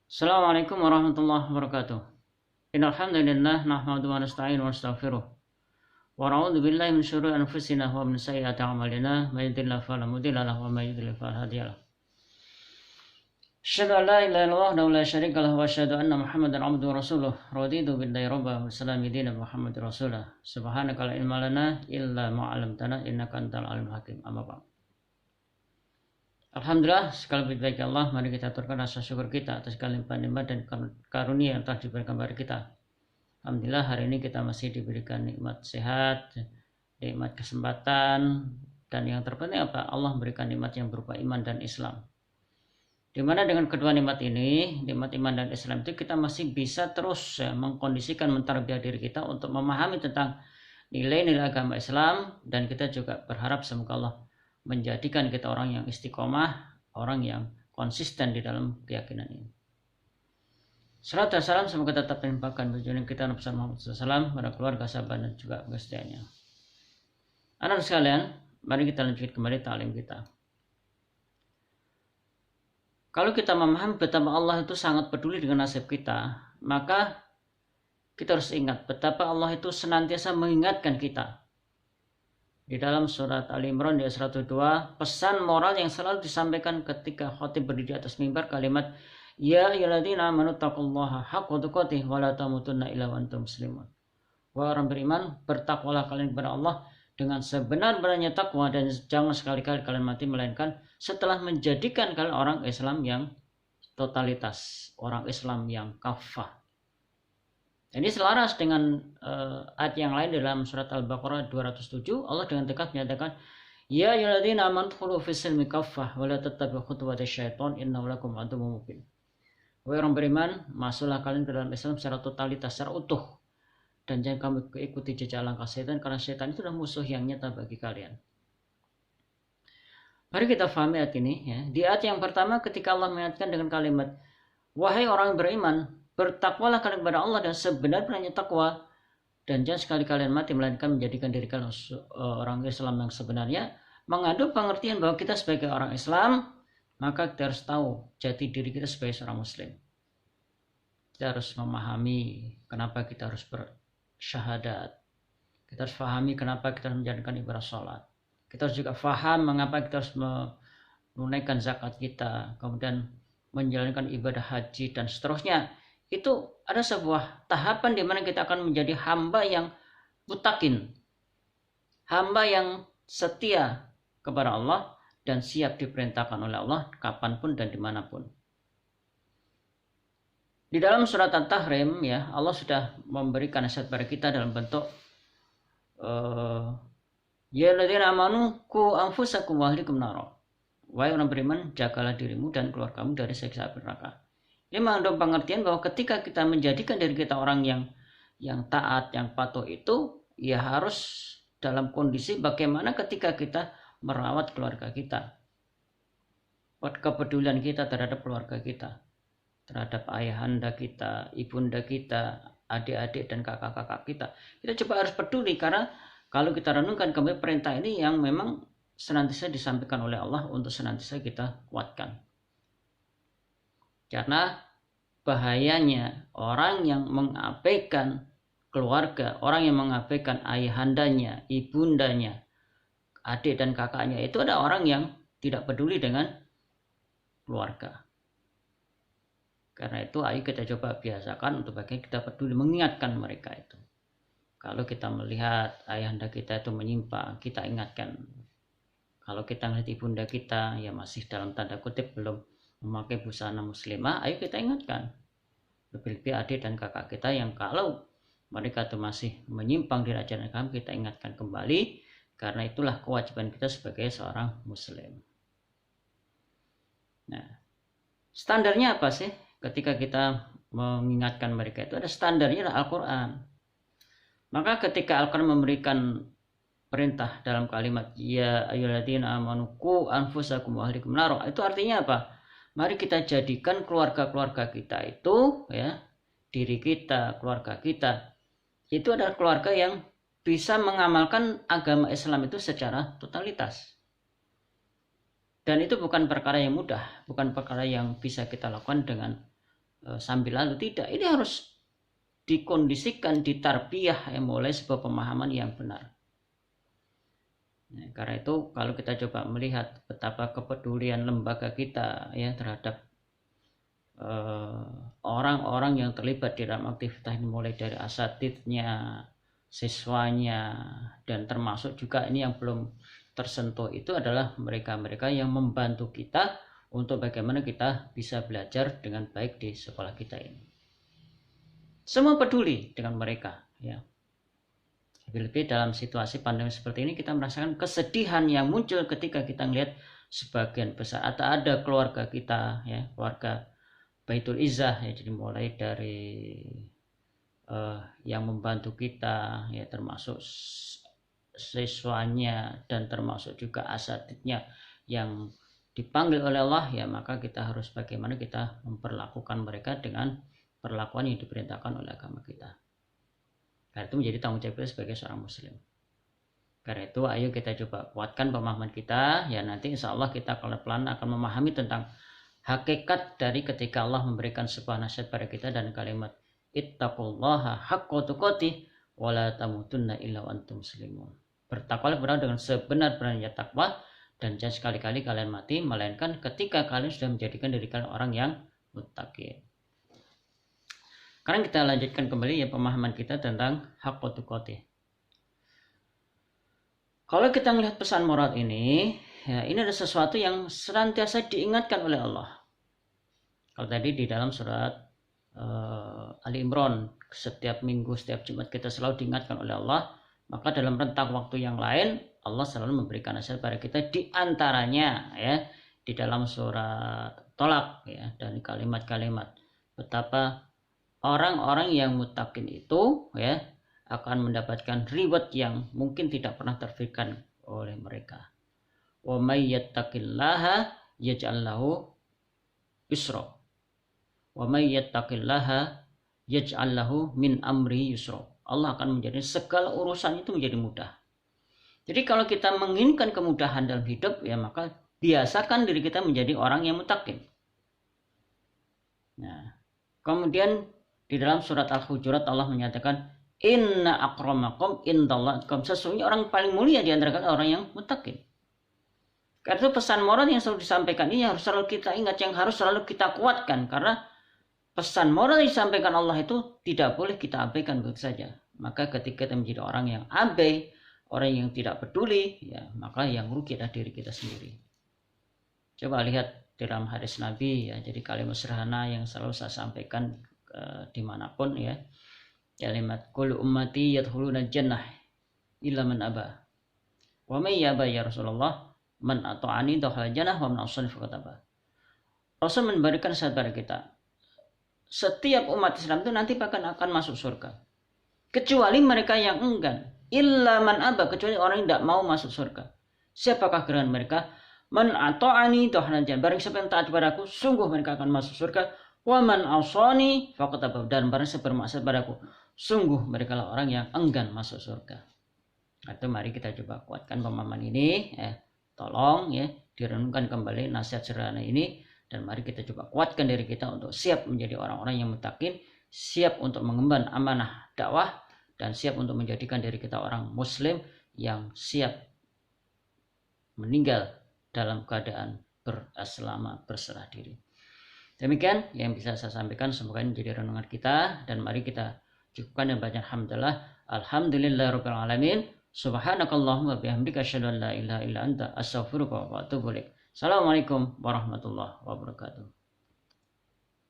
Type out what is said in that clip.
Assalamualaikum warahmatullahi wabarakatuh. Innal hamdalillah nahmaduhu wa nasta'inuhu wa nastaghfiruh. Wa na'udzu billahi min syururi anfusina wa min sayyiati a'malina. May yahdihillahu fala mudilla lahu wa may yudlil fala hadiya lahu. Asyhadu an la ilaha illallah wa la syarika lahu wa asyhadu anna Muhammadan 'abduhu wa rasuluh. Raditu billahi rabban wa salami dinan Muhammadin rasulah. Subhanaka la ilma lana illa ma 'allamtana innaka antal alimul hakim. Amma ba'd. Alhamdulillah, sekali lebih baik Allah, mari kita aturkan rasa syukur kita atas segala limpahan-limpahan dan karunia yang telah diberikan kepada kita. Alhamdulillah, hari ini kita masih diberikan nikmat sehat, nikmat kesempatan, dan yang terpenting apa? Allah memberikan nikmat yang berupa iman dan Islam. Dimana dengan kedua nikmat ini, nikmat iman dan Islam itu kita masih bisa terus mengkondisikan, mentarbiah diri kita untuk memahami tentang nilai-nilai agama Islam, dan kita juga berharap semoga Allah menjadikan kita orang yang istiqomah, orang yang konsisten di dalam keyakinan ini. Salam dan salam semoga tetap melimpahkan junjungan kita Nabi Muhammad SAW pada keluarga, sahabat dan juga kesetiaannya. Anak sekalian, mari kita lanjutkan kembali ta'lim kita. Kalau kita memahami betapa Allah itu sangat peduli dengan nasib kita, maka kita harus ingat betapa Allah itu senantiasa mengingatkan kita. Di dalam surat Ali Imran ayat 102, pesan moral yang selalu disampaikan ketika khatib berdiri di atas mimbar kalimat ya ayyuhalladzina amanu taqullaha haqqa tuqatih wa la tamutunna illa wa antum muslimun. Wahai orang beriman, bertakwalah kalian kepada Allah dengan sebenar-benarnya takwa dan jangan sekali-kali kalian mati melainkan setelah menjadikan kalian orang Islam yang totalitas, orang Islam yang kafah. Ini selaras dengan ayat yang lain dalam surat Al-Baqarah 207. Allah dengan tegas menyatakan, ya ayyuhalladzina amanu udkhulu fis-silmi kaffah wa la tattabi'u khutuwatis syaiton innahu lakum aduwwun mubin. Wahai orang beriman, masuklah kalian ke dalam Islam secara totalitas, secara utuh, dan jangan kamu ikuti jejak langkah setan karena setan itu adalah musuh yang nyata bagi kalian. Mari kita fahami ayat ini ya. Di ayat yang pertama ketika Allah mengingatkan dengan kalimat wahai orang beriman, bertakwalah kalian kepada Allah dan sebenar-benarnya takwa dan jangan sekali kalian mati melainkan menjadikan diri kalian orang Islam yang sebenarnya, mengandung pengertian bahwa kita sebagai orang Islam maka kita harus tahu jati diri kita sebagai seorang muslim. Kita harus memahami kenapa kita harus bersyahadat, kita harus pahami kenapa kita harus menjalankan ibadah sholat, kita harus juga paham mengapa kita harus menunaikan zakat kita, kemudian menjalankan ibadah haji dan seterusnya. Itu ada sebuah tahapan di mana kita akan menjadi hamba yang mutakin, hamba yang setia kepada Allah dan siap diperintahkan oleh Allah kapanpun dan dimanapun. Di dalam surat At-Tahrim ya, Allah sudah memberikan nasihat kepada kita dalam bentuk ya alladzina amanu qu anfusakum wa ahlikum nar. Wahai orang beriman, jagalah dirimu dan keluargamu dari siksa api neraka. Ini mengandung pengertian bahwa ketika kita menjadikan diri kita orang yang taat, yang patuh itu, ya harus dalam kondisi bagaimana ketika kita merawat keluarga kita, kepedulian kita terhadap keluarga kita, terhadap ayahanda kita, ibunda kita, adik-adik dan kakak-kakak kita. Kita coba harus peduli karena kalau kita renungkan kembali perintah ini yang memang senantiasa disampaikan oleh Allah untuk senantiasa kita kuatkan. Karena bahayanya orang yang mengabaikan keluarga, orang yang mengabaikan ayahandanya, ibundanya, adik dan kakaknya, itu ada orang yang tidak peduli dengan keluarga. Karena itu ayo kita coba biasakan untuk bagaimana kita peduli mengingatkan mereka itu. Kalau kita melihat ayahanda kita itu menyimpang, kita ingatkan. Kalau kita melihat ibunda kita ya masih dalam tanda kutip belum memakai busana muslimah, ayo kita ingatkan. Lebih-lebih adik dan kakak kita yang kalau mereka itu masih menyimpang dari ajaran agama, kita ingatkan kembali, karena itulah kewajiban kita sebagai seorang muslim. Nah, standarnya apa sih ketika kita mengingatkan mereka? Itu ada standarnya, Al-Quran. Maka ketika Al-Quran memberikan perintah dalam kalimat ya ayyuhalladzina amanu qu anfusakum wa ahlikum nar, itu artinya apa? Mari kita jadikan keluarga-keluarga kita itu ya, diri kita, keluarga kita itu adalah keluarga yang bisa mengamalkan agama Islam itu secara totalitas. Dan itu bukan perkara yang mudah, bukan perkara yang bisa kita lakukan dengan sambil lalu, tidak. Ini harus dikondisikan, ditarbiyah mulai sebuah pemahaman yang benar. Nah, karena itu kalau kita coba melihat betapa kepedulian lembaga kita ya terhadap orang-orang yang terlibat di dalam aktivitas ini, mulai dari asatidnya, siswanya, dan termasuk juga ini yang belum tersentuh itu adalah mereka-mereka yang membantu kita untuk bagaimana kita bisa belajar dengan baik di sekolah kita ini. Semua peduli dengan mereka ya. Lebih-lebih dalam situasi pandemi seperti ini kita merasakan kesedihan yang muncul ketika kita melihat sebagian besar atau ada keluarga kita ya, keluarga Baitul Izzah ya, jadi mulai dari yang membantu kita ya, termasuk siswanya dan termasuk juga asatidnya yang dipanggil oleh Allah ya, maka kita harus bagaimana kita memperlakukan mereka dengan perlakuan yang diperintahkan oleh agama kita. Karena itu menjadi tanggung jawab kita sebagai seorang muslim. Karena itu ayo kita coba kuatkan pemahaman kita ya, nanti insya Allah kita pelan-pelan akan memahami tentang hakikat dari ketika Allah memberikan sebuah nasihat pada kita dan kalimat ittaqullaha haqqa tuqatih wa la tamutunna illa wa antum muslimun. Bertakwalah benar dengan sebenar-benarnya takwa dan jangan sekali-kali kalian mati melainkan ketika kalian sudah menjadikan diri kalian orang yang muttaqin. Sekarang kita lanjutkan kembali ya pemahaman kita tentang haqqa tuqatih. Kalau kita melihat pesan moral ini, ya ini ada sesuatu yang senantiasa diingatkan oleh Allah. Kalau tadi di dalam surat Ali Imran, setiap minggu, setiap Jumat kita selalu diingatkan oleh Allah, maka dalam rentang waktu yang lain Allah selalu memberikan nasihat pada kita, di antaranya ya di dalam surat Tolak ya, dan kalimat-kalimat betapa orang-orang yang muttaqin itu ya akan mendapatkan reward yang mungkin tidak pernah terfikirkan oleh mereka. Wa may yattaqillaha yaj'al lahu yusra. Wa may yattaqillaha yaj'al lahu min amri yusra. Allah akan menjadi segala urusan itu menjadi mudah. Jadi kalau kita menginginkan kemudahan dalam hidup ya, maka biasakan diri kita menjadi orang yang muttaqin. Nah, kemudian di dalam surat Al-Hujurat Allah menyatakan inna akramakum indallahi atqakum. Sesungguhnya orang paling mulia di antara kalian orang yang muttaqin. Karena itu pesan moral yang selalu disampaikan ini harus selalu kita ingat, yang harus selalu kita kuatkan, karena pesan moral yang disampaikan Allah itu tidak boleh kita abaikan begitu saja. Maka ketika kita menjadi orang yang abai, orang yang tidak peduli, ya maka yang rugi adalah diri kita sendiri. Coba lihat dalam hadis Nabi ya, jadi kalimat sederhana yang selalu saya sampaikan dimanapun ya, kalimat kullu ummati yadkhuluna jannah illa man aba wa may yaba ya Rasulullah man ata'ani dakhala jannah wa man asani faqad aba. Rasul memberikan nasihat pada kita, setiap umat Islam itu nanti akan masuk surga kecuali mereka yang enggan, illa man aba, kecuali orang yang tidak mau masuk surga. Siapakah gerangan mereka? Man ata'ani dakhala jannah, barang siapa yang taat padaku sungguh mereka akan masuk surga. Wa man asani faqad aba, dan barang siapa bermaksiat padaku sungguh mereka lah orang yang enggan masuk surga. Atau mari kita coba kuatkan pemahaman ini tolong ya direnungkan kembali nasihat sederhana ini, dan mari kita coba kuatkan diri kita untuk siap menjadi orang-orang yang muttaqin, siap untuk mengemban amanah dakwah, dan siap untuk menjadikan diri kita orang muslim yang siap meninggal dalam keadaan berselama berserah diri. Demikian yang bisa saya sampaikan, semoga ini menjadi renungan kita, dan mari kita cukupkan dan baca alhamdulillah, alhamdulillahirabbil alamin, subhanakallahumma bihamdika asyhadu an la ilaha illa anta astaghfiruka wa atubu ilaik. Assalamualaikum warahmatullahi wabarakatuh.